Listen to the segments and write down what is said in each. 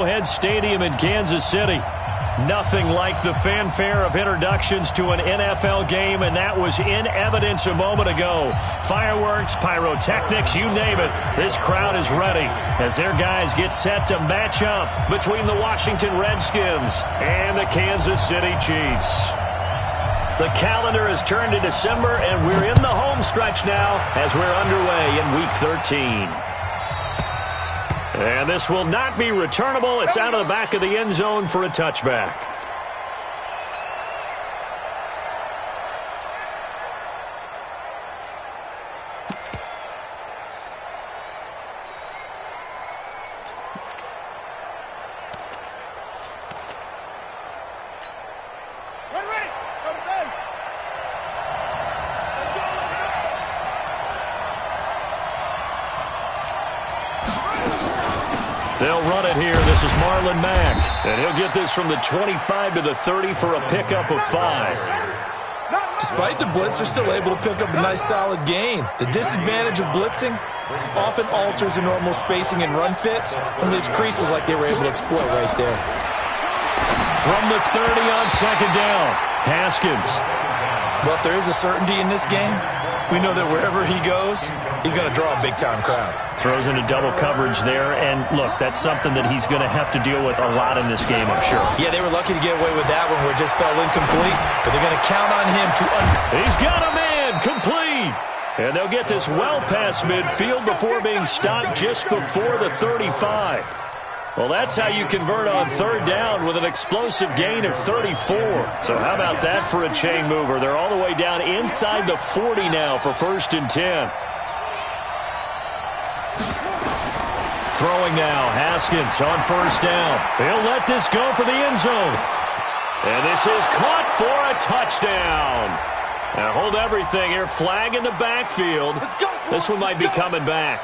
Arrowhead Stadium in Kansas City. Nothing like the fanfare of introductions to an NFL game, and that was in evidence a moment ago. Fireworks, pyrotechnics, you name it. This crowd is ready as their guys get set to match up between the Washington Redskins and the Kansas City Chiefs. The calendar has turned to December, and we're in the home stretch now as we're underway in Week 13. And this will not be returnable. It's out of the back of the end zone for a touchback. They'll run it here. This is Marlon Mack. And he'll get this from the 25 to the 30 for a pickup of 5. Despite the blitz, they're still able to pick up a nice solid gain. The disadvantage of blitzing often alters the normal spacing and run fits and leaves creases like they were able to exploit right there. From the 30 on second down, Haskins. Well, if there is a certainty in this game, we know that wherever he goes, he's going to draw a big-time crowd. Throws into double coverage there, and look, that's something that he's going to have to deal with a lot in this game, I'm sure. Yeah, they were lucky to get away with that one where it just fell incomplete, but they're going to count on him to... He's got a man, complete! And they'll get this well past midfield before being stopped just before the 35. Well, that's how you convert on third down with an explosive gain of 34. So how about that for a chain mover? They're all the way down inside the 40 now for 1st and 10. Throwing now, Haskins on 1st down. He'll let this go for the end zone. And this is caught for a touchdown. Now hold everything here. Flag in the backfield. This one might be coming back.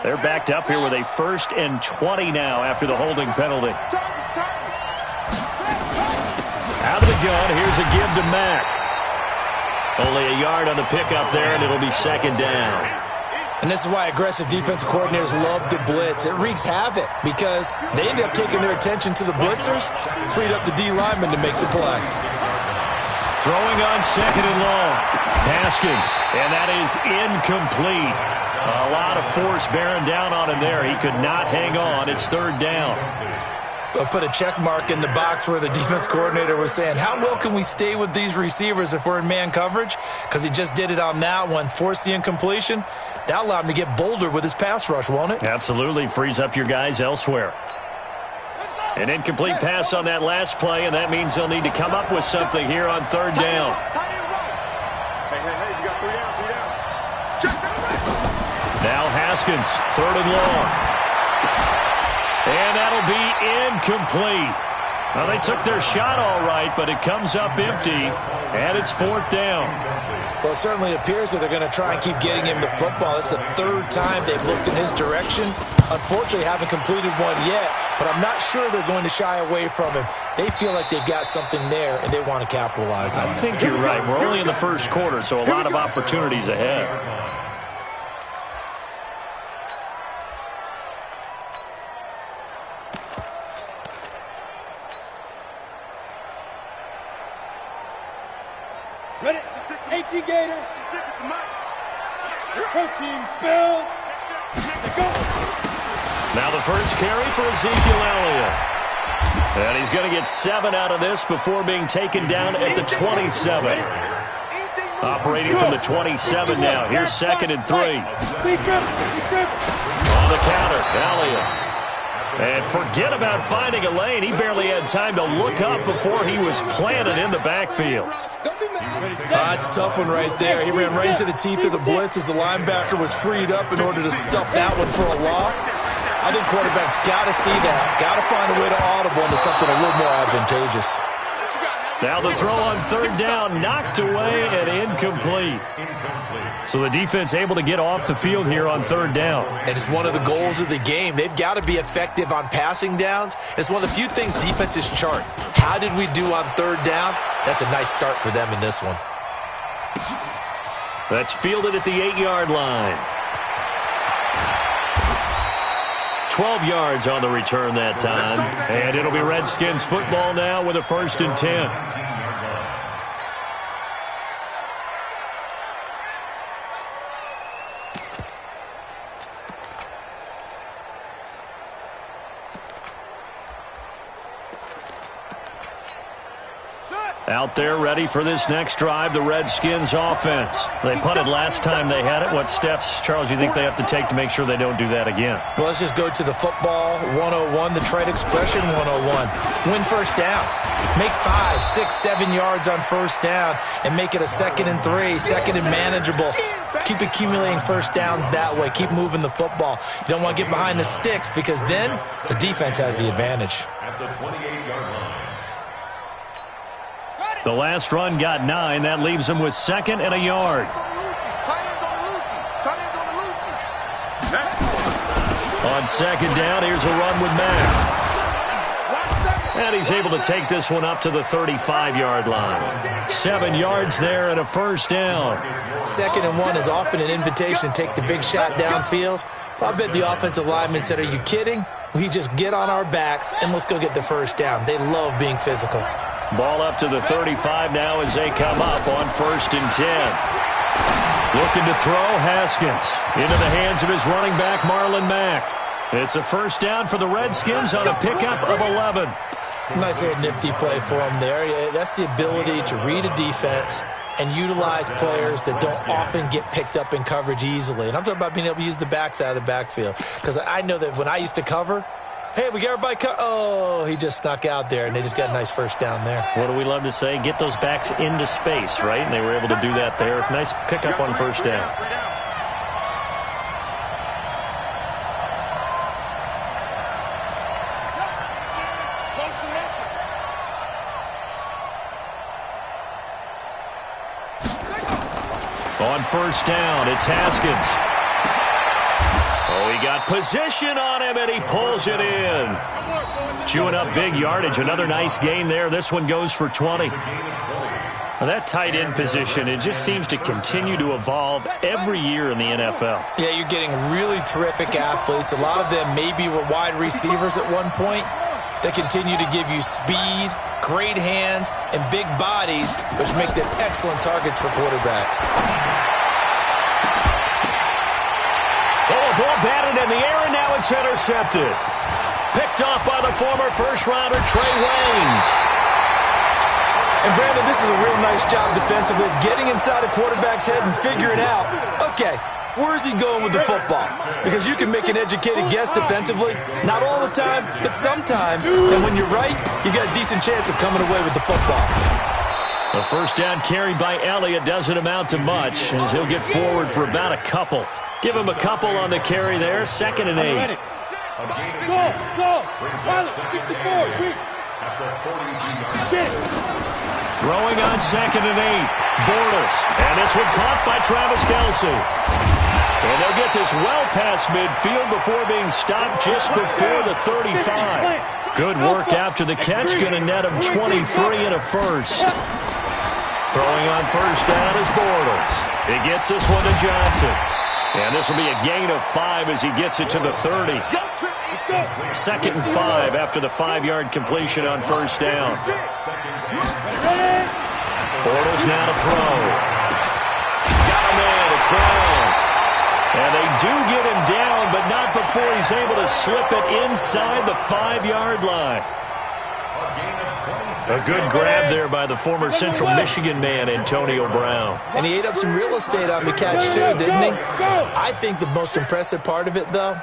They're backed up here with a 1st and 20 now after the holding penalty. Out of the gun, here's a give to Mack. Only a yard on the pickup there, and it'll be 2nd down. And this is why aggressive defensive coordinators love to blitz. It wreaks havoc because they end up taking their attention to the blitzers, freed up the D lineman to make the play. Throwing on 2nd and long. Haskins, and that is incomplete. A lot of force bearing down on him there. He could not hang on. It's 3rd down. I'll put a check mark in the box where the defense coordinator was saying, how well can we stay with these receivers if we're in man coverage? Because he just did it on that one, forced the incompletion. That allowed him to get bolder with his pass rush, won't it? Absolutely. Frees up your guys elsewhere. An incomplete pass on that last play, and that means they'll need to come up with something here on 3rd down. You got 3 down. Now Haskins, 3rd and long. And that'll be incomplete. Well, they took their shot all right, but it comes up empty, and it's 4th down. Well, it certainly appears that they're going to try and keep getting him the football. It's the 3rd time they've looked in his direction. Unfortunately, haven't completed one yet, but I'm not sure they're going to shy away from him. They feel like they've got something there, and they want to capitalize on it. I think you're right. We're only in the 1st quarter, so a lot of opportunities ahead. Ready? 18 Gator. Protein spill. Go. Now the first carry for Ezekiel Elliott. And he's going to get 7 out of this before being taken down at the 27. Operating from the 27 now. Here's 2nd and 3. On the counter, Elliott. And forget about finding a lane. He barely had time to look up before he was planted in the backfield. That's a tough one right there. He ran right into the teeth of the blitz as the linebacker was freed up in order to stuff that one for a loss. I think quarterbacks got to see that. Got to find a way to audible into something a little more advantageous. Now the throw on 3rd down, knocked away and incomplete. So the defense able to get off the field here on 3rd down. And it's one of the goals of the game. They've got to be effective on passing downs. It's one of the few things defenses chart. How did we do on 3rd down? That's a nice start for them in this one. That's fielded at the 8-yard line. 12 yards on the return that time. And it'll be Redskins football now with a 1st and 10. Out there ready for this next drive, the Redskins offense. They punted last time they had it. What steps, Charles, you think they have to take to make sure they don't do that again? Well, let's just go to the football 101, the trade expression 101. Win first down. Make 5, 6, 7 yards on first down and make it a 2nd and 3, 2nd and manageable. Keep accumulating first downs that way. Keep moving the football. You don't want to get behind the sticks because then the defense has the advantage. At the 28-yard line. The last run got 9. That leaves them with 2nd and a yard. On 2nd down, here's a run with Mack. And he's able to take this one up to the 35-yard line. 7 yards there and a 1st down. 2nd and 1 is often an invitation to take the big shot downfield. I bet the offensive lineman said, are you kidding? We just get on our backs and let's go get the 1st down. They love being physical. Ball up to the 35 now as they come up on 1st and 10. Looking to throw, Haskins. Into the hands of his running back, Marlon Mack. It's a 1st down for the Redskins on a pickup of 11. Nice little nifty play for him there. That's the ability to read a defense and utilize players that don't often get picked up in coverage easily. And I'm talking about being able to use the backside of the backfield. Because I know that when I used to cover, hey, we got everybody oh, he just snuck out there, and they just got a nice 1st down there. What do we love to say? Get those backs into space, right? And they were able to do that there. Nice pickup on 1st down. On 1st down, it's Haskins. Oh, he got position on him, and he pulls it in. Chewing up big yardage. Another nice gain there. This one goes for 20. Now, that tight end position, it just seems to continue to evolve every year in the NFL. Yeah, you're getting really terrific athletes. A lot of them maybe were wide receivers at one point. They continue to give you speed, great hands, and big bodies, which make them excellent targets for quarterbacks. Ball batted in the air, and now it's intercepted. Picked off by the former first-rounder Trey Waynes. And, Brandon, this is a real nice job defensively of getting inside a quarterback's head and figuring out, okay, where's he going with the football? Because you can make an educated guess defensively. Not all the time, but sometimes. And when you're right, you got a decent chance of coming away with the football. The 1st down carried by Elliott doesn't amount to much, as he'll get forward for about a couple. Give him a couple on the carry there. 2nd and 8. Go. Pilot, 64. Throwing on 2nd and 8. Bortles. And this one caught by Travis Kelce. And they'll get this well past midfield before being stopped just before the 35. Good work after the catch. Going to net him 23 and a 1st. Throwing on 1st down is Bortles. He gets this one to Johnson. And this will be a gain of 5 as he gets it to the 30. 2nd and 5 after the 5-yard completion on 1st down. Bortles now to throw. Got him in. It's Brown. And they do get him down, but not before he's able to slip it inside the 5-yard line. A good grab there by the former Central Michigan man, Antonio Brown. And he ate up some real estate on the catch, too, didn't he? I think the most impressive part of it, though,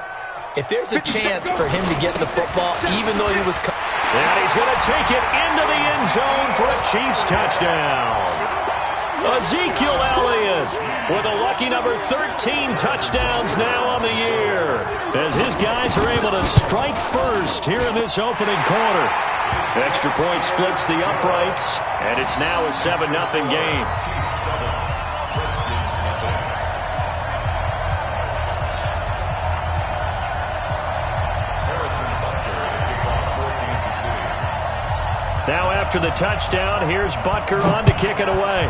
if there's a chance for him to get the football, even though he was... And he's going to take it into the end zone for a Chiefs touchdown. Ezekiel Elliott with a lucky number 13 touchdowns now on the year, as his guys are able to strike first here in this opening quarter. Extra point splits the uprights, and it's now a 7-0 game. Now after the touchdown, here's Butker on to kick it away.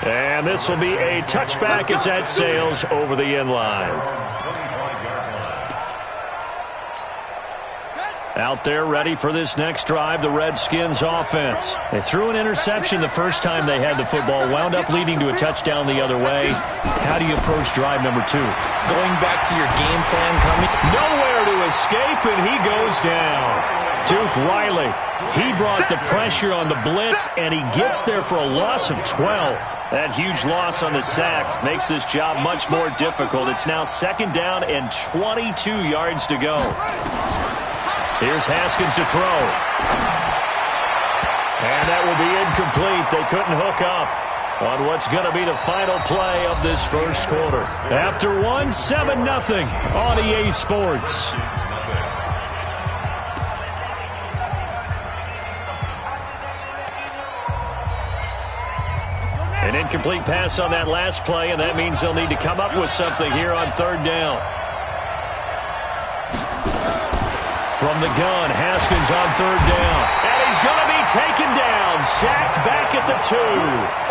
And this will be a touchback as that sails over the end line. Out there ready for this next drive, the Redskins offense. They threw an interception the first time they had the football, wound up leading to a touchdown the other way. How do you approach drive number 2? Going back to your game plan coming. Nowhere to escape, and he goes down. Duke Riley, he brought the pressure on the blitz, and he gets there for a loss of 12. That huge loss on the sack makes this job much more difficult. It's now 2nd down and 22 yards to go. Here's Haskins to throw. And that will be incomplete. They couldn't hook up on what's going to be the final play of this first quarter. After one, 7-0 on EA Sports. An incomplete pass on that last play, and that means they'll need to come up with something here on 3rd down. From the gun, Haskins on 3rd down. And he's going to be taken down. Sacked back at the 2.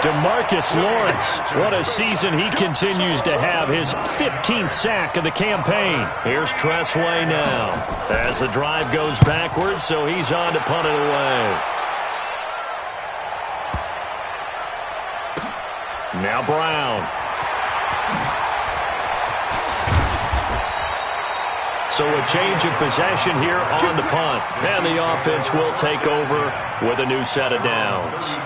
DeMarcus Lawrence. What a season he continues to have. His 15th sack of the campaign. Here's Tressway now. As the drive goes backwards, so he's on to punt it away. Now Brown. So a change of possession here on the punt. And the offense will take over with a new set of downs.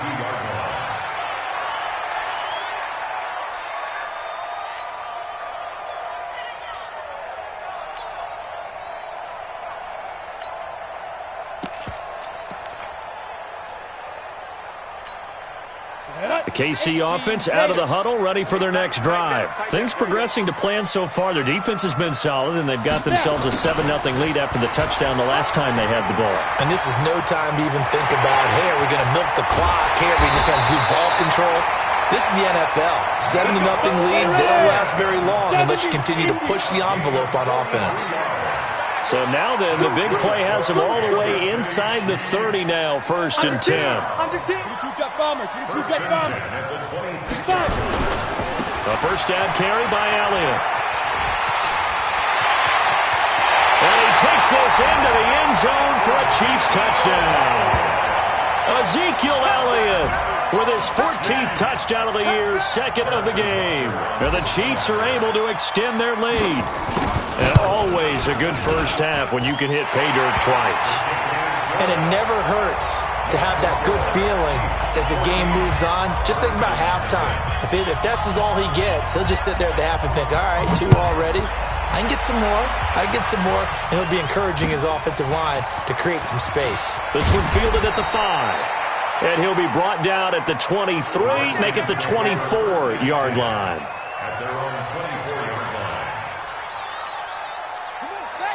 KC offense out of the huddle, ready for their next drive. Things progressing to plan so far. Their defense has been solid, and they've got themselves a 7-0 lead after the touchdown the last time they had the ball. And this is no time to even think about, hey, are we going to milk the clock? Hey, are we just going to do ball control? This is the NFL. 7-0 leads, they don't last very long unless you continue to push the envelope on offense. So now then, the big play has them all the way inside the 30 now, 1st and 10. A first down carry by Elliott. And he takes this into the end zone for a Chiefs touchdown. Ezekiel Elliott with his 14th touchdown of the year, 2nd of the game. And the Chiefs are able to extend their lead. And always a good first half when you can hit pay dirt twice. And it never hurts to have that good feeling as the game moves on. Just think about halftime. If that's all he gets, he'll just sit there at the half and think, all right, 2 already. I can get some more. I can get some more. And he'll be encouraging his offensive line to create some space. This one fielded at the 5. And he'll be brought down at the 23, make it the 24-yard line.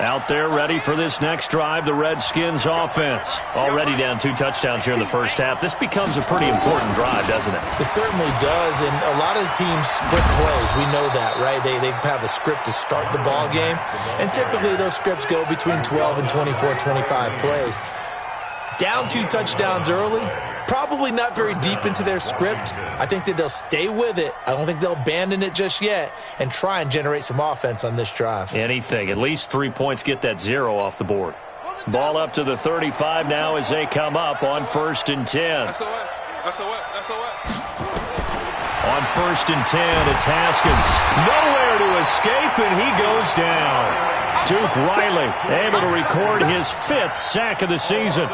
Out there ready for this next drive, the Redskins offense. Already down 2 touchdowns here in the first half. This becomes a pretty important drive, doesn't it? It certainly does, and a lot of the teams script plays. We know that, right? They have a script to start the ball game, and typically those scripts go between 12 and 24, 25 plays. Down 2 touchdowns early, probably not very deep into their script. I think that they'll stay with it. I don't think they'll abandon it just yet and try and generate some offense on this drive. Anything. At least 3 points, get that 0 off the board. Ball up to the 35 now as they come up on 1st and 10. On 1st and 10, it's Haskins. Nowhere to escape, and he goes down. Duke Riley able to record his 5th sack of the season.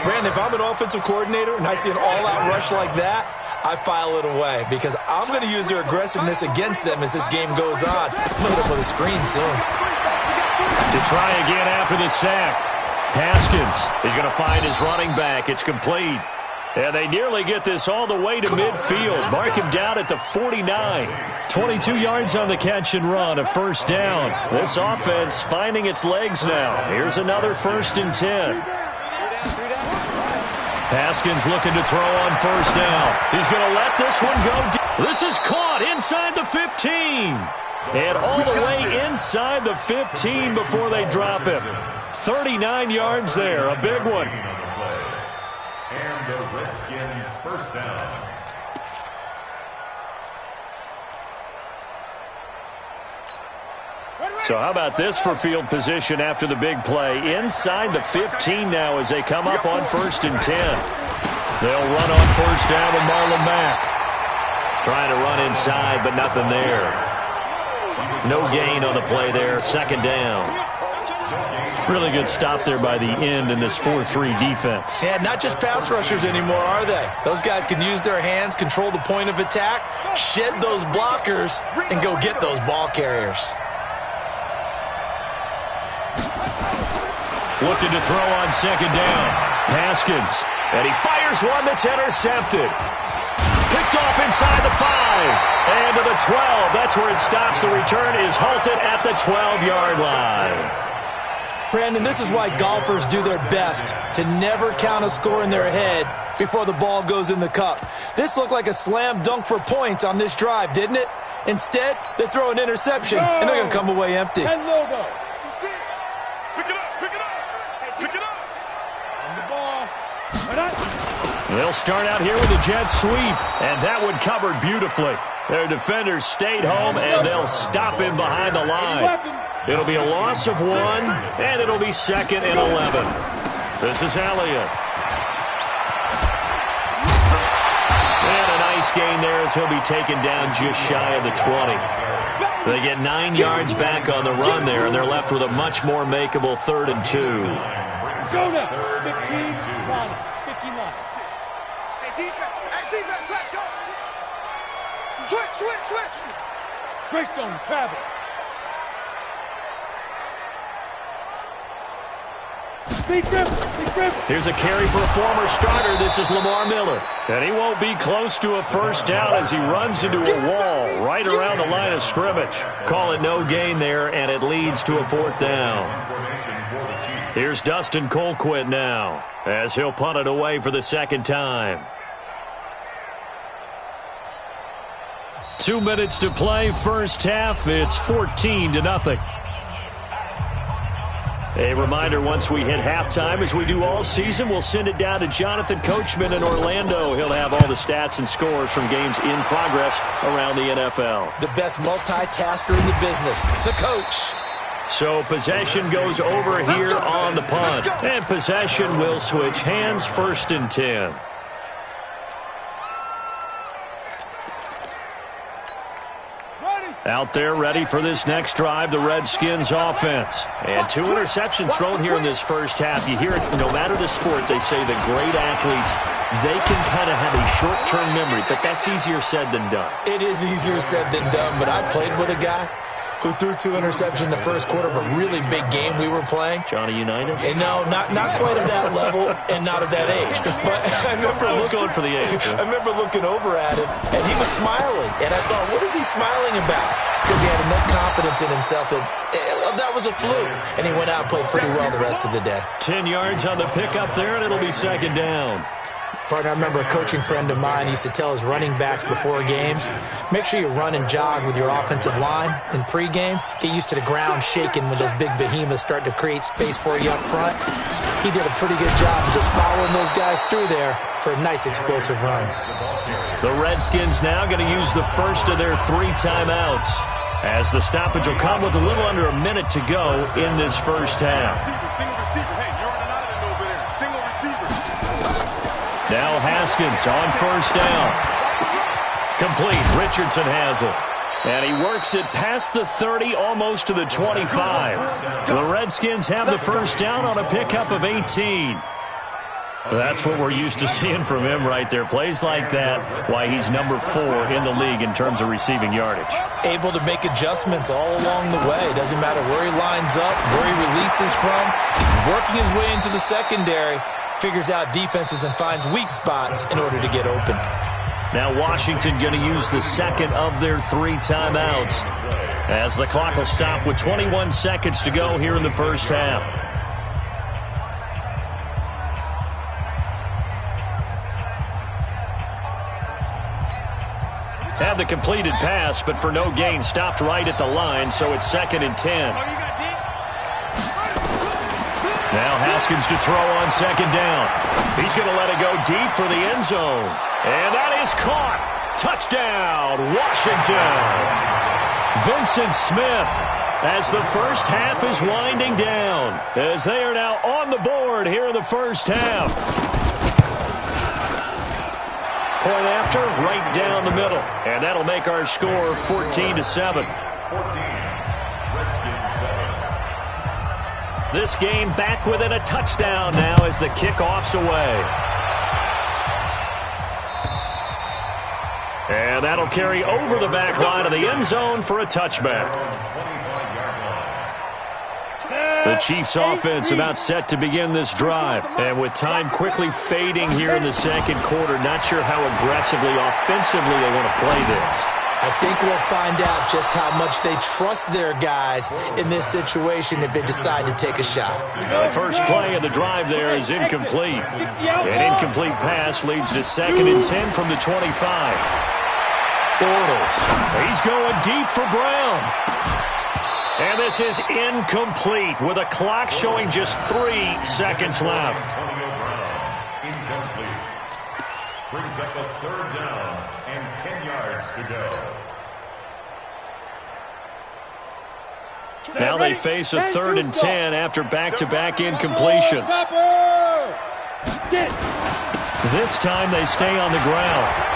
Brandon, if I'm an offensive coordinator and I see an all-out rush like that, I file it away because I'm going to use their aggressiveness against them as this game goes on. I'm going to hit them with a screen soon. To try again after the sack. Haskins is going to find his running back. It's complete. And they nearly get this all the way to midfield. Mark him down at the 49. 22 yards on the catch and run, a first down. This offense finding its legs now. Here's another 1st and 10. Haskins looking to throw on 1st down. He's going to let this one go deep. This is caught inside the 15. And all the way inside the 15 before they drop him. 39 yards there, a big one. And the Redskin first down. So how about this for field position after the big play? Inside the 15 now as they come up on 1st and 10. They'll run on 1st down with Marlon Mack. Trying to run inside, but nothing there. No gain on the play there. 2nd down. Really good stop there by the end in this 4-3 defense. Yeah, not just pass rushers anymore, are they? Those guys can use their hands, control the point of attack, shed those blockers, and go get those ball carriers. Looking to throw on 2nd down. Haskins. And he fires one that's intercepted. Picked off inside the 5. And to the 12. That's where it stops. The return is halted at the 12-yard line. Brandon, this is why golfers do their best to never count a score in their head before the ball goes in the cup. This looked like a slam dunk for points on this drive, didn't it? Instead, they throw an interception, and they're going to come away empty. And logo. Pick it up, pick it up, pick it up. On the ball. They'll start out here with a jet sweep, and that one covered beautifully. Their defenders stayed home, and they'll stop him behind the line. It'll be a loss of 1, and it'll be 2nd and 11. This is Elliott. And a nice gain there as he'll be taken down just shy of the 20. They get 9 yards back on the run there, and they're left with a much more makeable 3rd and 2. Go now. 15 line. 15 line. Hey, defense. Hey, defense. Let's go. Switch. Greystone, travel. Here's a carry for a former starter. This is Lamar Miller. And he won't be close to a 1st down as he runs into a wall right around the line of scrimmage. Call it no gain there, and it leads to a 4th down. Here's Dustin Colquitt now as he'll punt it away for the 2nd time. 2 minutes to play, 1st half. It's 14-0. A reminder, once we hit halftime, as we do all season, we'll send it down to Jonathan Coachman in Orlando. He'll have all the stats and scores from games in progress around the NFL. The best multitasker in the business, the coach. So possession goes over here on the punt. And possession will switch hands, 1st and 10. Out there ready for this next drive, the Redskins offense. And 2 interceptions thrown here in this 1st half. You hear it, no matter the sport, they say the great athletes, they can kind of have a short-term memory, but that's easier said than done. It is easier said than done, but I played with a guy who threw 2 interceptions in the 1st quarter of a really big game we were playing. Johnny Unitas? And no, not quite of that level and not of that age. But I was going for the age. I remember looking over at him, and he was smiling. And I thought, what is he smiling about? It's because he had enough confidence in himself that was a fluke. And he went out and played pretty well the rest of the day. 10 yards on the pickup there, and it'll be 2nd down. Partner, I remember a coaching friend of mine used to tell his running backs before games, make sure you run and jog with your offensive line in pregame. Get used to the ground shaking when those big behemoths start to create space for you up front. He did a pretty good job of just following those guys through there for a nice explosive run. The Redskins now going to use the 1st of their 3 timeouts as the stoppage will come with a little under a minute to go in this 1st half. Single receiver. Hey, you're running out of there over there. Single receiver. Now Haskins on 1st down. Complete. Richardson has it. And he works it past the 30, almost to the 25. The Redskins have the 1st down on a pickup of 18. That's what we're used to seeing from him right there. Plays like that, why he's number 4 in the league in terms of receiving yardage. Able to make adjustments all along the way. Doesn't matter where he lines up, where he releases from. Working his way into the secondary. Figures out defenses and finds weak spots in order to get open. Now Washington going to use the 2nd of their 3 timeouts as the clock will stop with 21 seconds to go here in the 1st half. Had the completed pass, but for no gain, stopped right at the line, so it's 2nd and 10. Now Haskins to throw on 2nd down. He's going to let it go deep for the end zone. And that is caught. Touchdown, Washington. Vincent Smith as the first half is winding down, as they are now on the board here in the first half. Point after, right down the middle, and that'll make our score 14-7. This game back within a touchdown now as the kickoff's away. And that'll carry over the back line of the end zone for a touchback. The Chiefs offense about set to begin this drive. And with time quickly fading here in the second quarter, not sure how aggressively, offensively they want to play this. I think we'll find out just how much they trust their guys in this situation if they decide to take a shot. The first play of the drive there is incomplete. An incomplete pass leads to 2nd and 10 from the 25. Bortles. He's going deep for Brown. And this is incomplete with a clock showing just 3 seconds left. Incomplete. Brings up a 3rd down and 10 yards to go. Now they face a 3rd and 10 after back-to-back incompletions. This time they stay on the ground.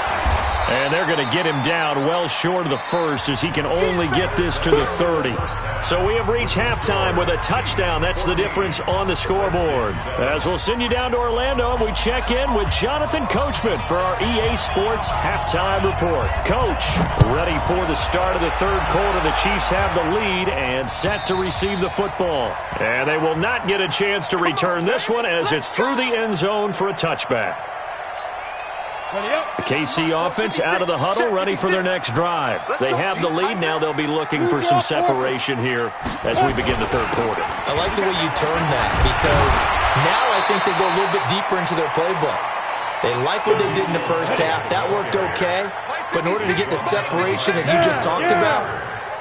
And they're going to get him down well short of the first as he can only get this to the 30. So we have reached halftime with a touchdown. That's the difference on the scoreboard. As we'll send you down to Orlando, and we check in with Jonathan Coachman for our EA Sports Halftime Report. Coach, ready for the start of the 3rd quarter. The Chiefs have the lead and set to receive the football. And they will not get a chance to return this one as it's through the end zone for a touchback. The KC offense out of the huddle, ready for their next drive. They have the lead. Now they'll be looking for some separation here as we begin the 3rd quarter. I like the way you turned that because now I think they go a little bit deeper into their playbook. They like what they did in the first half. That worked okay. But in order to get the separation that you just talked about,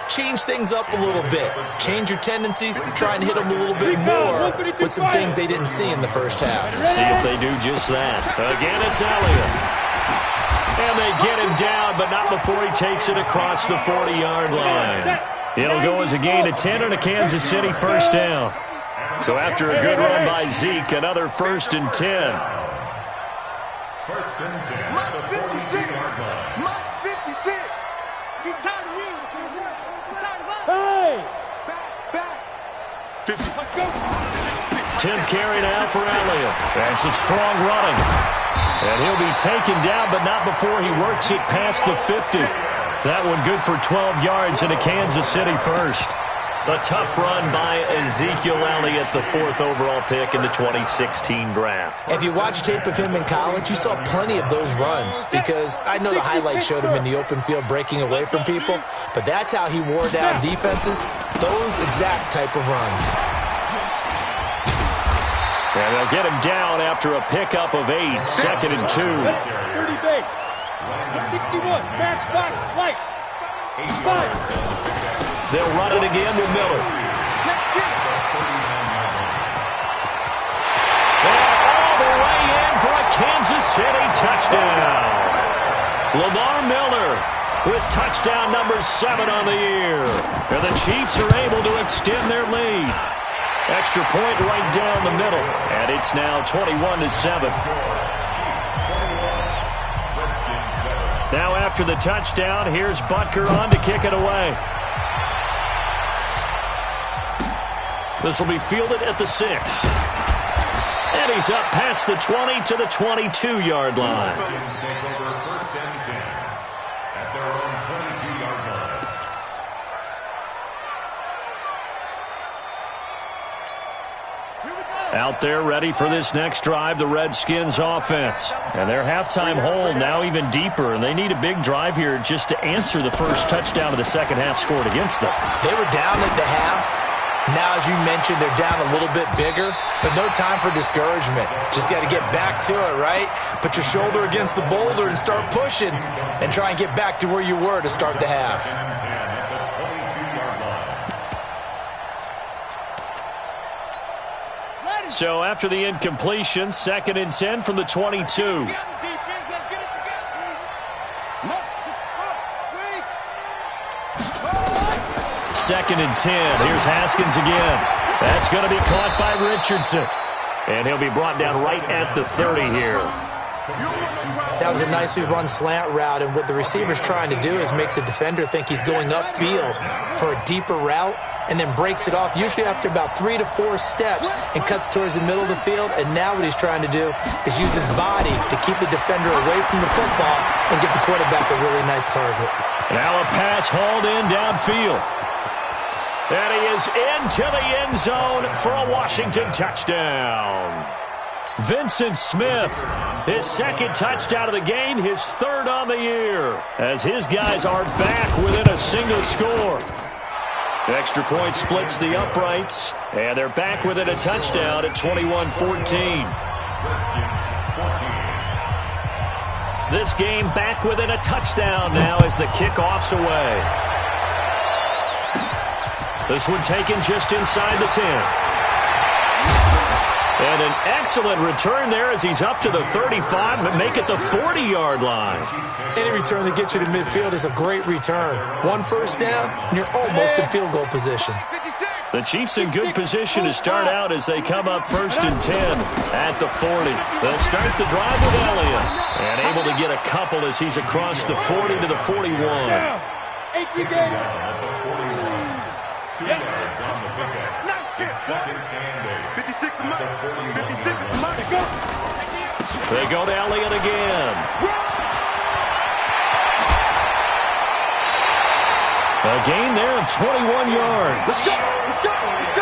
change things up a little bit. Change your tendencies, try and hit them a little bit more with some things they didn't see in the first half. See if they do just that. Again, it's Elliott. And they get him down, but not before he takes it across the 40-yard line. It'll go as a gain of 10 and a Kansas City 1st down. So after a good run by Zeke, another 1st and 10. 1st and 10 at the 42-yard line. Mike's 56. He's tired of you. He's tired of us. Hey! Back. 56. Let's go. 10th carry now for Elliott. And some strong running. And he'll be taken down, but not before he works it past the 50. That one good for 12 yards and a Kansas City 1st. A tough run by Ezekiel Elliott, the 4th overall pick in the 2016 draft. If you watched tape of him in college, you saw plenty of those runs because I know the highlights showed him in the open field breaking away from people, but that's how he wore down defenses, those exact type of runs. And they'll get him down after a pickup of 8, 2nd and 2. 30 base. 61. Match box lights. 5. They'll run it again with Miller. And all the way in for a Kansas City touchdown. Lamar Miller with touchdown number 7 on the year. And the Chiefs are able to extend their lead. Extra point right down the middle, and it's now 21-7. Now after the touchdown, here's Butker on to kick it away. This will be fielded at the 6. And he's up past the 20 to the 22-yard line. First and 10 at their own 22-yard line. Out there ready for this next drive, the Redskins offense. And their halftime hole now even deeper, and they need a big drive here just to answer the first touchdown of the second half scored against them. They were down at the half. Now, as you mentioned, they're down a little bit bigger, but no time for discouragement. Just got to get back to it, right? Put your shoulder against the boulder and start pushing and try and get back to where you were to start the half. So after the incompletion, 2nd and 10 from the 22. 2nd and 10. Here's Haskins again. That's going to be caught by Richardson. And he'll be brought down right at the 30 here. That was a nicely run slant route, and what the receiver's trying to do is make the defender think he's going upfield for a deeper route, and then breaks it off, usually after about 3 to 4 steps, and cuts towards the middle of the field. And now what he's trying to do is use his body to keep the defender away from the football and give the quarterback a really nice target. Now a pass hauled in downfield. And he is into the end zone for a Washington touchdown. Vincent Smith, his 2nd touchdown of the game, his 3rd on the year, as his guys are back within a single score. The extra point splits the uprights, and they're back within a touchdown at 21-14. This game back within a touchdown now as the kickoff's away. This one taken just inside the 10. And an excellent return there as he's up to the 35, but make it the 40-yard line. Any return that gets you to midfield is a great return. 1 first down, and you're almost in field goal position. The Chiefs in good position to start out as they come up 1st and 10 at the 40. They'll start the drive with Elliott, and able to get a couple as he's across the 40 to the 41. 2 yards on the pickup. It's 2nd and 8. 56 a month. 56 a month. Go. They go to Elliott again. A gain there of 21 yards.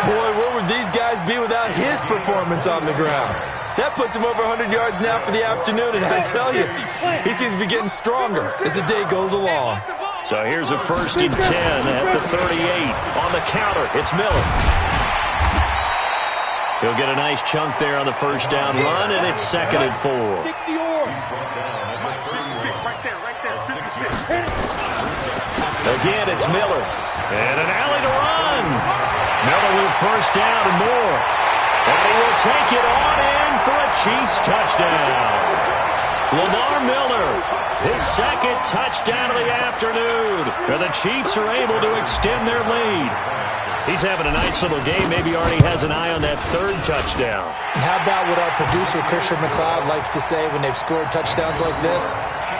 Boy, where would these guys be without his performance on the ground? That puts him over 100 yards now for the afternoon, and I tell you, he seems to be getting stronger as the day goes along. So here's a 1st and 10 at the 38. On the counter, it's Miller. He'll get a nice chunk there on the 1st down run, and it's 2nd and 4. Again, it's Miller. And an alley to run. Miller with 1st down and more. And he will take it on in for a Chiefs touchdown. Lamar Miller, his 2nd touchdown of the afternoon. And the Chiefs are able to extend their lead. He's having a nice little game. Maybe already has an eye on that 3rd touchdown. And how about what our producer, Christian McLeod, likes to say when they've scored touchdowns like this?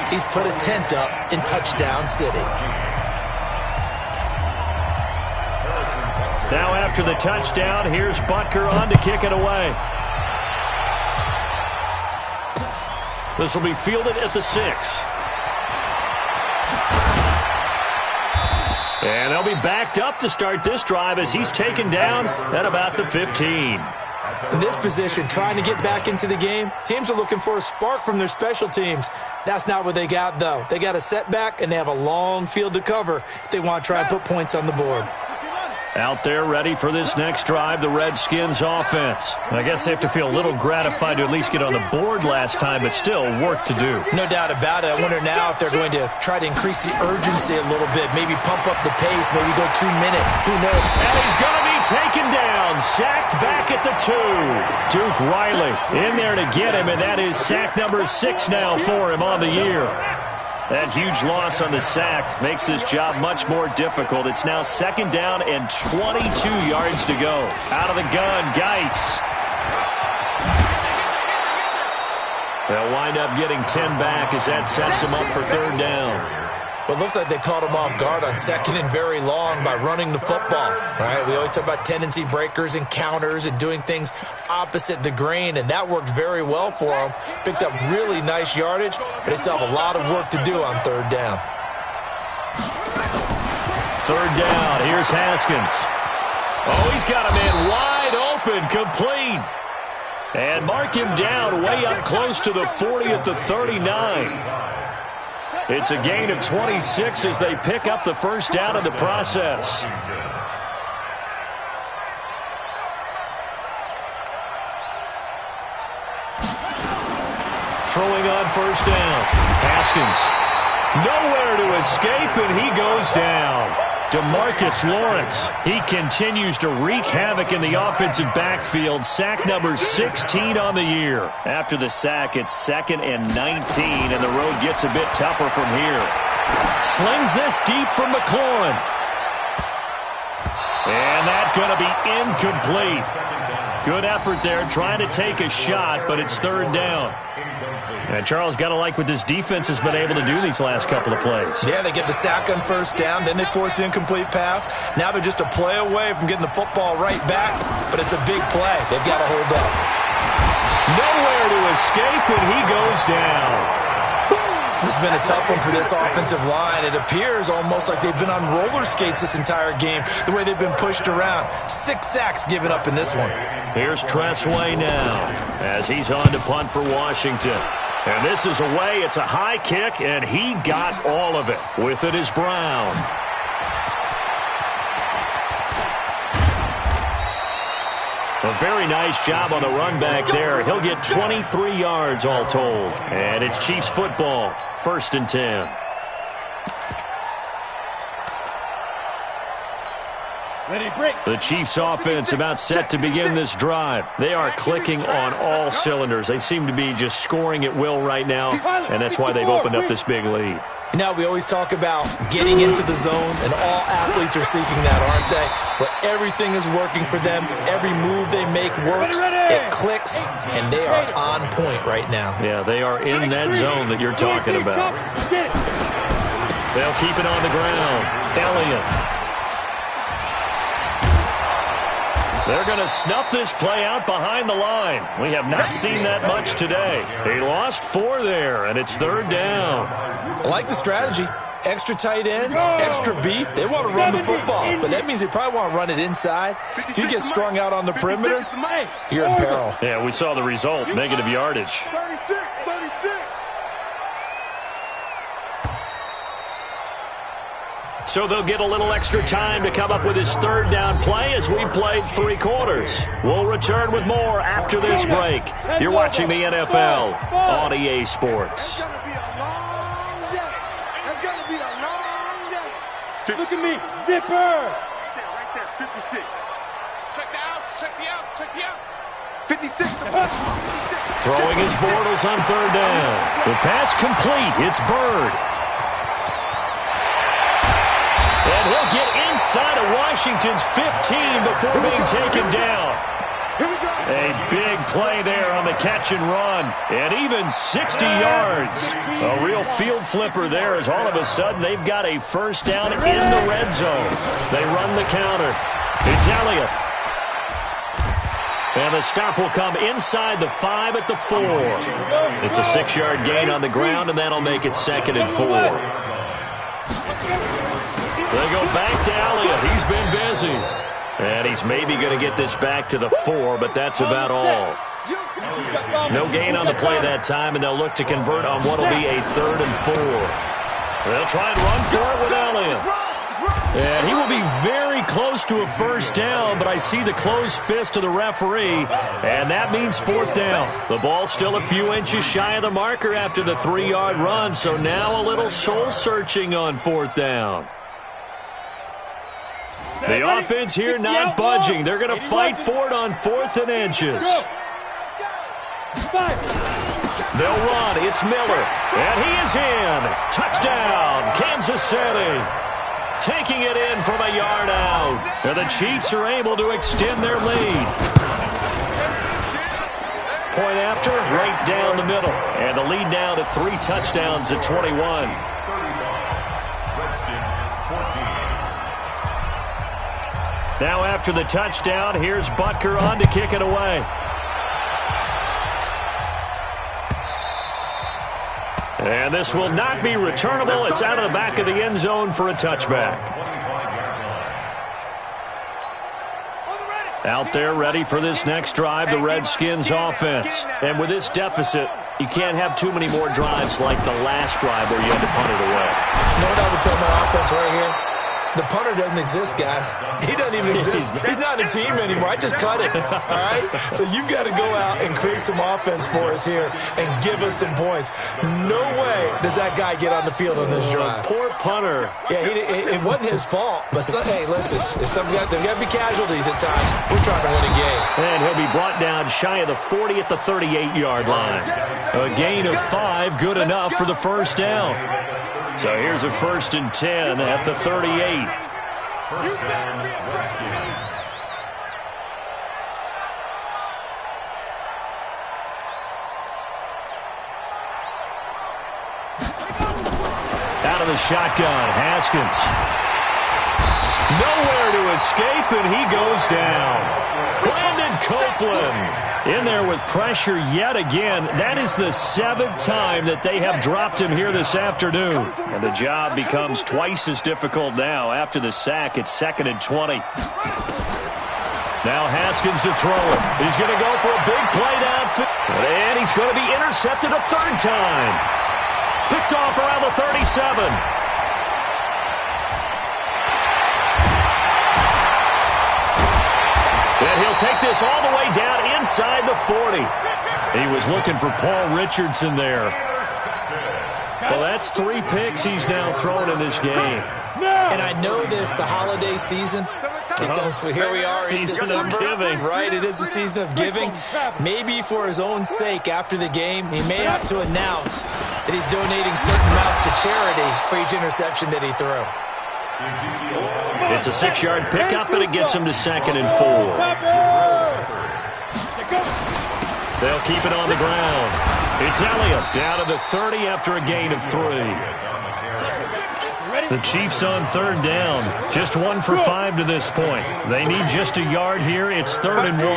He's put a tent up in Touchdown City. Now after the touchdown, here's Butker on to kick it away. This will be fielded at the 6. And they'll be backed up to start this drive as he's taken down at about the 15. In this position, trying to get back into the game, teams are looking for a spark from their special teams. That's not what they got, though. They got a setback, and they have a long field to cover if they want to try and put points on the board. Out there ready for this next drive, the Redskins offense. I guess they have to feel a little gratified to at least get on the board last time, but still work to do. No doubt about it. I wonder now if they're going to try to increase the urgency a little bit, maybe pump up the pace, maybe go 2 minutes. Who knows? And he's going to be taken down, sacked back at the 2. Duke Riley in there to get him, and that is sack number 6 now for him on the year. That huge loss on the sack makes this job much more difficult. It's now 2nd down and 22 yards to go. Out of the gun, Geis. They'll wind up getting 10 back as that sets them up for 3rd down. Well, it looks like they caught him off guard on 2nd and very long by running the football. Right? We always talk about tendency breakers and counters and doing things opposite the grain, and that worked very well for them. Picked up really nice yardage, but they still have a lot of work to do on 3rd down. 3rd down. Here's Haskins. Oh, he's got a man wide open, complete. And mark him down way up close to the 40 at the 39. It's a gain of 26 as they pick up the 1st down in the process. Throwing on 1st down. Haskins. Nowhere to escape, and he goes down. DeMarcus Lawrence, he continues to wreak havoc in the offensive backfield. Sack number 16 on the year. After the sack, it's 2nd and 19, and the road gets a bit tougher from here. Slings this deep from McLaurin. And that's going to be incomplete. Good effort there trying to take a shot, but it's third down. And Charles, got to like what this defense has been able to do these last couple of plays. Yeah, they get the sack on first down, then they force the incomplete pass. Now they're just a play away from getting the football right back, but it's a big play. They've got to hold up. Nowhere to escape, and he goes down. This has been a tough one for this offensive line. It appears almost like they've been on roller skates this entire game, the way they've been pushed around. 6 sacks given up in this one. Here's Tressway now as he's on to punt for Washington. And this is away. It's a high kick, and he got all of it. With it is Brown. A very nice job on the run back there. He'll get 23 yards all told. And it's Chiefs football, 1st and 10. The Chiefs offense about set to begin this drive. They are clicking on all cylinders. They seem to be just scoring at will right now, and that's why they've opened up this big lead. You know, we always talk about getting into the zone, and all athletes are seeking that, aren't they? Where everything is working for them, every move they make works, it clicks, and they are on point right now. Yeah, they are in that zone that you're talking about. They'll keep it on the ground. Elliott. They're going to snuff this play out behind the line. We have not seen that much today. They lost 4 there, and it's third down. I like the strategy. Extra tight ends, extra beef. They want to run the football, but that means they probably want to run it inside. If you get strung out on the perimeter, you're in peril. Yeah, we saw the result, negative yardage. 36. So they'll get a little extra time to come up with his third down play as we've played 3 quarters. We'll return with more after this break. You're watching the NFL on EA Sports. It's going to be a long day. It's going to be a long day. Look at me, zipper. Right there, 56. Check the outs, check the outs, check the outs. 56. Throwing his Bortles on third down. The pass complete. It's Bird. And he'll get inside of Washington's 15 before being taken down. A big play there on the catch and run. And even 60 yards. A real field flipper there as all of a sudden they've got a first down in the red zone. They run the counter. It's Elliott. And the stop will come inside the 5 at the 4. It's a 6-yard gain on the ground, and that'll make it 2nd and 4. They go back to Elliott. He's been busy. And he's maybe going to get this back to the 4, but that's about all. No gain on the play that time, and they'll look to convert on what will be a 3rd and 4. They'll try and run for it with Elliott. And he will be very close to a first down, but I see the closed fist of the referee, and that means 4th down. The ball's still a few inches shy of the marker after the 3-yard run, so now a little soul-searching on 4th down. The offense here not budging. They're going to fight for it on 4th and inches. They'll run. It's Miller. And he is in. Touchdown, Kansas City. Taking it in from a yard out. And the Chiefs are able to extend their lead. Point after, right down the middle. And the lead now to 3 touchdowns at 21. Now after the touchdown, here's Butker on to kick it away. And this will not be returnable. It's out of the back of the end zone for a touchback. Out there ready for this next drive, the Redskins offense. And with this deficit, you can't have too many more drives like the last drive where you had to punt it away. You know what I would tell my offense right here? The punter doesn't exist, guys. He doesn't even exist. He's not a team anymore. I just cut it, all right? So you've got to go out and create some offense for us here and give us some points. No way does that guy get on the field on this drive. Poor punter. Yeah, it wasn't his fault. But, hey, listen, there's got to be casualties at times. We're trying to win a game. And he'll be brought down shy of the 40 at the 38-yard line. A gain of 5, good enough for the first down. So here's a 1st and 10 at the 38. First down, Redskins. Out of the shotgun, Haskins. Nowhere to escape, and he goes down. Brandon Copeland in there with pressure yet again. That is the 7th time that they have dropped him here this afternoon. And the job becomes twice as difficult now. After the sack, it's 2nd and 20. Now Haskins to throw it. He's going to go for a big play downfield. And he's going to be intercepted a 3rd time. Picked off around the 37. And he'll take this all the way down inside the 40. He was looking for Paul Richardson there. Well, that's 3 picks he's now thrown in this game. And I know this, the holiday season, because here we are in December. Season of giving. Right, it is the season of giving. Maybe for his own sake after the game, he may have to announce that he's donating certain amounts to charity for each interception that he threw. It's a 6-yard pickup, and it gets him to 2nd and 4. They'll keep it on the ground. It's Elliott down to the 30 after a gain of 3. The Chiefs on 3rd down. Just 1 for 5 to this point. They need just a yard here. It's 3rd and 1.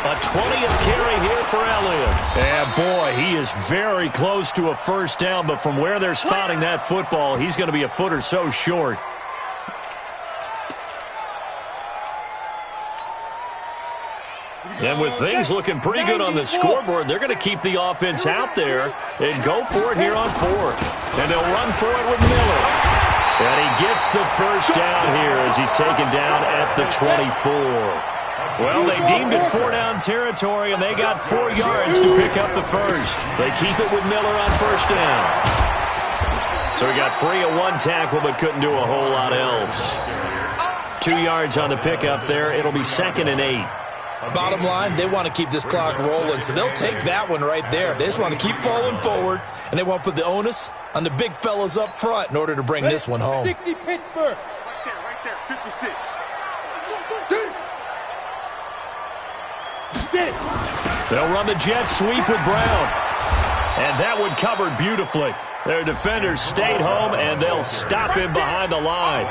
A 20th carry here for Elliott. And boy, he is very close to a first down, but from where they're spotting that football, he's going to be a foot or so short. And with things looking pretty good on the scoreboard, they're going to keep the offense out there and go for it here on 4th. And they'll run for it with Miller. And he gets the first down here as he's taken down at the 24. Well, they deemed it 4-down territory, and they got 4 yards to pick up the first. They keep it with Miller on first down. So he got free of 1 tackle, but couldn't do a whole lot else. 2 yards on the pickup there. It'll be 2nd and 8. Bottom line, they want to keep this clock rolling, so they'll take that one right there. They just want to keep falling forward, and they want to put the onus on the big fellas up front in order to bring this one home. 60 Pittsburgh. Right there, 56. They'll run the jet sweep with Brown. And that one covered beautifully. Their defenders stayed home, and they'll stop him behind the line.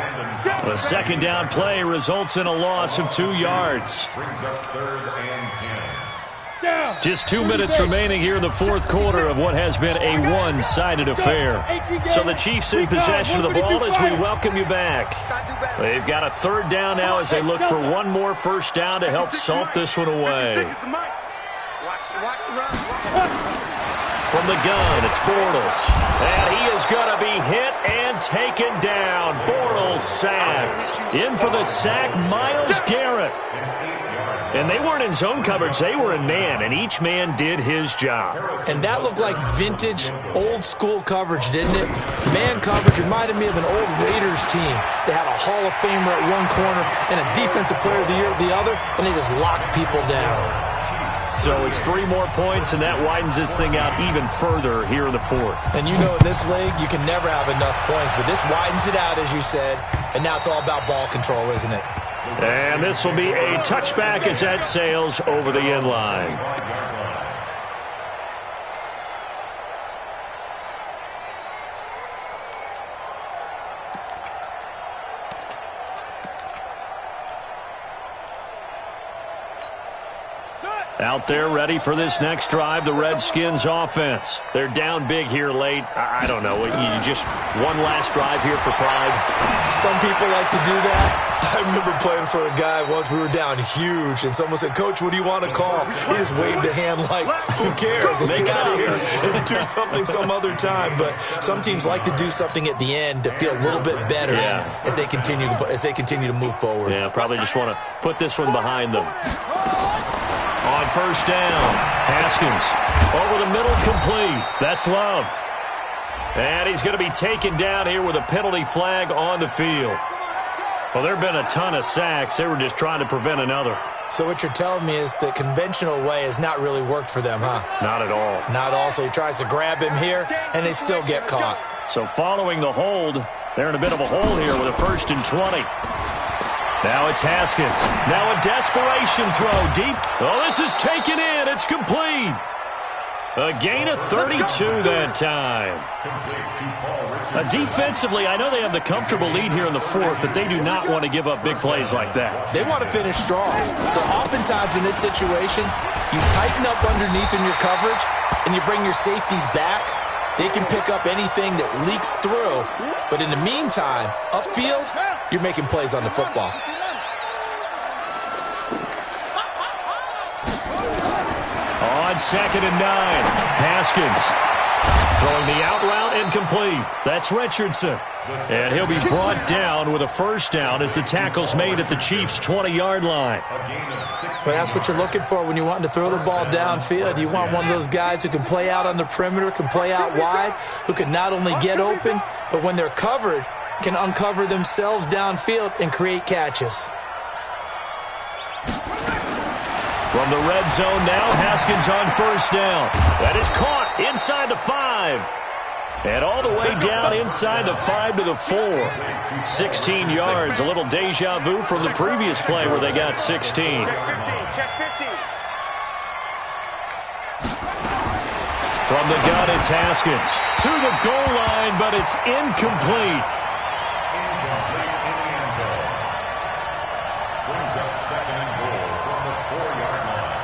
A 2nd down play results in a loss of 2 yards. Brings up 3rd and 10. Just 2 minutes remaining here in the 4th quarter of what has been a one-sided affair. So the Chiefs in possession of the ball as we welcome you back. They've got a 3rd down now as they look for one more first down to help salt this one away. From the gun, it's Bortles. And he is going to be hit and taken down. Bortles sacked. In for the sack, Myles Garrett. And they weren't in zone coverage. They were in man, and each man did his job. And that looked like vintage, old-school coverage, didn't it? Man coverage reminded me of an old Raiders team. They had a Hall of Famer at one corner and a Defensive Player of the Year at the other, and they just locked people down. So it's 3 more points, and that widens this thing out even further here in the 4th. And you know in this league, you can never have enough points, but this widens it out, as you said, and now it's all about ball control, isn't it? And this will be a touchback as that sails over the end line. Out there ready for this next drive, the Redskins offense. They're down big here late. I don't know. You just one last drive here for pride. Some people like to do that. I remember playing for a guy once. We were down huge, and someone said, "Coach, what do you want to call?" He just waved a hand like, who cares? Let's get out of here and do something some other time. But some teams like to do something at the end to feel a little bit better as they continue to move forward. Yeah, probably just want to put this one behind them. On first down, Haskins over the middle, complete. That's Love. And he's going to be taken down here with a penalty flag on the field. Well, there have been a ton of sacks. They were just trying to prevent another. So what you're telling me is the conventional way has not really worked for them, huh? Not at all. Not all. So he tries to grab him here, and they still get caught. So following the hold, they're in a bit of a hole here with a 1st and 20. Now it's Haskins. Now a desperation throw deep. Oh, this is taken in. It's complete. A gain of 32 that time. Defensively, I know they have the comfortable lead here in the 4th, but they do not want to give up big plays like that. They want to finish strong. So oftentimes in this situation, you tighten up underneath in your coverage, and you bring your safeties back. They can pick up anything that leaks through. But in the meantime, upfield, you're making plays on the football. On 2nd and 9, Haskins throwing the out route incomplete. That's Richardson. And he'll be brought down with a 1st down as the tackle's made at the Chiefs' 20-yard line. But that's what you're looking for when you want to throw the ball downfield. You want one of those guys who can play out on the perimeter, can play out wide, who can not only get open, but when they're covered, can uncover themselves downfield and create catches. From the red zone now, Haskins on 1st down. That is caught inside the 5. And all the way down inside the 5 to the 4. 16 yards, a little deja vu from the previous play where they got 16. From the gun, it's Haskins. To the goal line, but it's incomplete. Brings up 2nd and goal from the 4-yard line.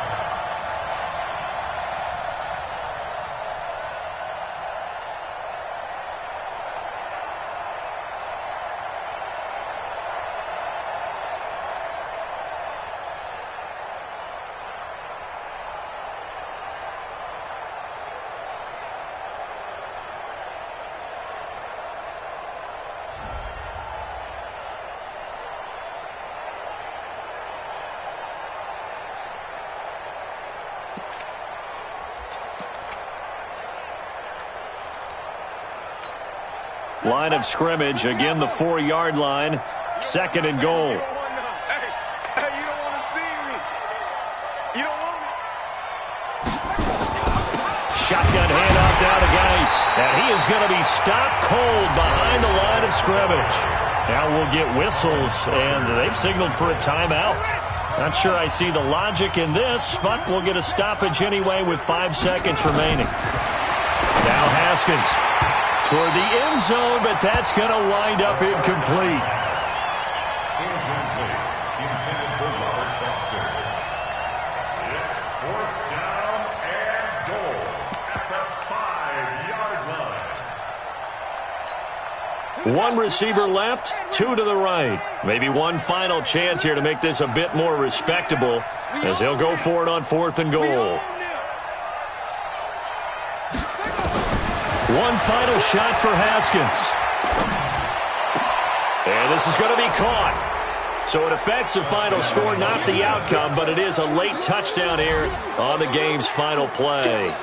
Line of scrimmage, again the 4-yard line, 2nd and goal. Hey, you don't want to see me. You don't want me. Shotgun handoff down to Geis. And he is going to be stopped cold behind the line of scrimmage. Now we'll get whistles, and they've signaled for a timeout. Not sure I see the logic in this, but we'll get a stoppage anyway with 5 seconds remaining. Now Haskins toward the end zone, but that's going to wind up incomplete. Incomplete. Intended for Robert Foster. It's 4th down and goal at the 5-yard line. One receiver left, 2 to the right. Maybe one final chance here to make this a bit more respectable as they'll go for it on 4th and goal. One final shot for Haskins. And this is going to be caught. So it affects the final score, not the outcome, but it is a late touchdown here on the game's final play.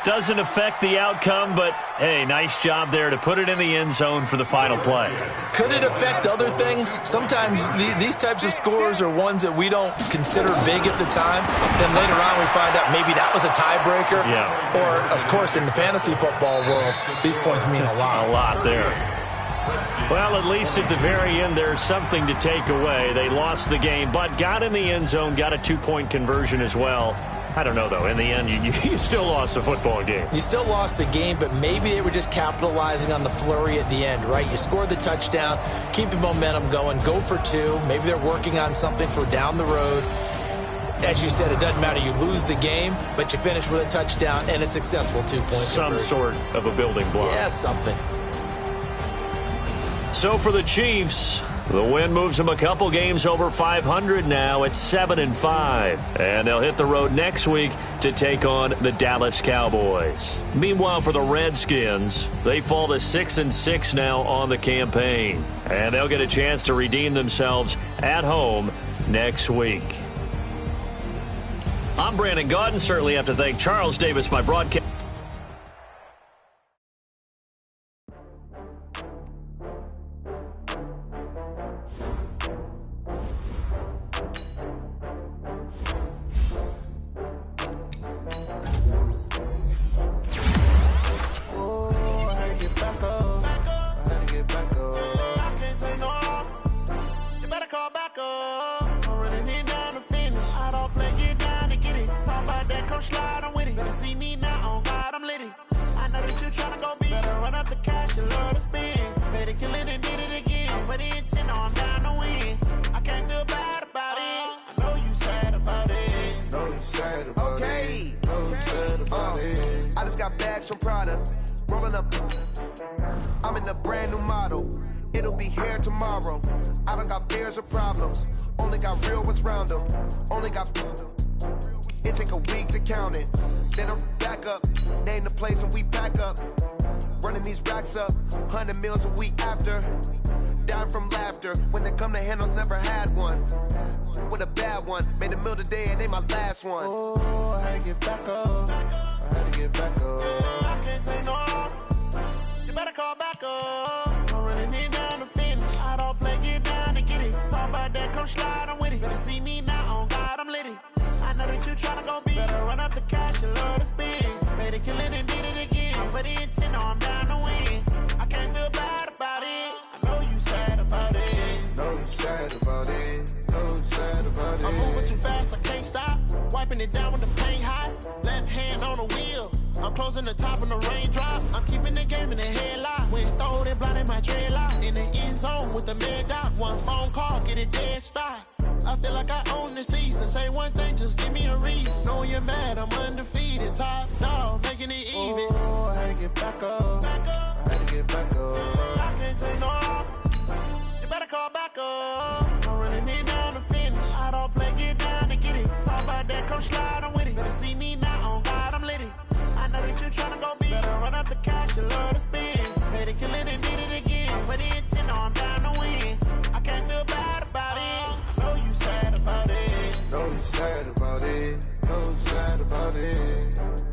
Doesn't affect the outcome, but, hey, nice job there to put it in the end zone for the final play. Could it affect other things? Sometimes these types of scores are ones that we don't consider big at the time. Then later on we find out maybe that was a tiebreaker. Yeah. Or, of course, in the fantasy football world, these points mean a lot. A lot there. Well, at least at the very end, there's something to take away. They lost the game, but got in the end zone, got a 2-point conversion as well. I don't know, though. In the end, you still lost the football game. You still lost the game, but maybe they were just capitalizing on the flurry at the end, right? You scored the touchdown, keep the momentum going, go for 2. Maybe they're working on something for down the road. As you said, it doesn't matter. You lose the game, but you finish with a touchdown and a successful 2-point Some conversion. sort of a building block. Yeah, something. So for the Chiefs, the win moves them a couple games over 500 now at 7-5. And they'll hit the road next week to take on the Dallas Cowboys. Meanwhile, for the Redskins, they fall to 6-6 now on the campaign. And they'll get a chance to redeem themselves at home next week. I'm Brandon Gaudin. Certainly have to thank Charles Davis, my broadcast. tryna go be. Better run up the cash, you love to spend. Better kill it and did it again. I'm with the intent, no, I'm down to win. I can't feel bad about it. I know you sad about it. Know you sad about it. Know you sad about it. I just got bags from Prada. Rolling up. I'm in a brand new model. It'll be here tomorrow. I don't got fears or problems. Only got real ones round them. Only got. It take a week to count it. Then I'm back up. Name the place and we pack up. Running these racks up. 100 meals a week after. Down from laughter. When they come to handles, never had one. With a bad one. Made a meal today and they my last one. Oh, I had to get back up. I had to get back up. I can't take no loss. You better call back up. I'm running it down to finish. I don't play, get down and get it. Talk about that, come slide, I'm with it. Better see me now, on God, I'm litty. I know that you tryna go be. Better run up the cash, you love to spend. Better kill it and did it again. I'm with the intent, no, I'm down to win. I can't feel bad about it. I know you sad about it. Know you sad about it. Know you sad about it. I'm moving too fast, I can't stop. Wiping it down with the paint hot. Left hand on the wheel. I'm closing the top of the raindrop. I'm keeping the game in the headlock. When throwed and blinded my dreadlock. In the end zone with the mid dot. One phone call, get it dead stop. I feel like I own the season. Say one thing, just give me a reason. Know you're mad, I'm undefeated. Top dog, making it even. Oh, I had to get back up. I had to get back up. I can't take no loss. You better call back up. I'm running it down to finish. I don't play, get down to get it. Talk about that, come slide, I'm with it. Better see me now, on God, I'm litty. I know that you tryna go be. Better run up the cash, you love to spend. Better kill it and did it again. I'm with the intent, no, I'm down to win. I can't feel bad about it. I know you sad about it. Know you sad about it. Know you sad about it.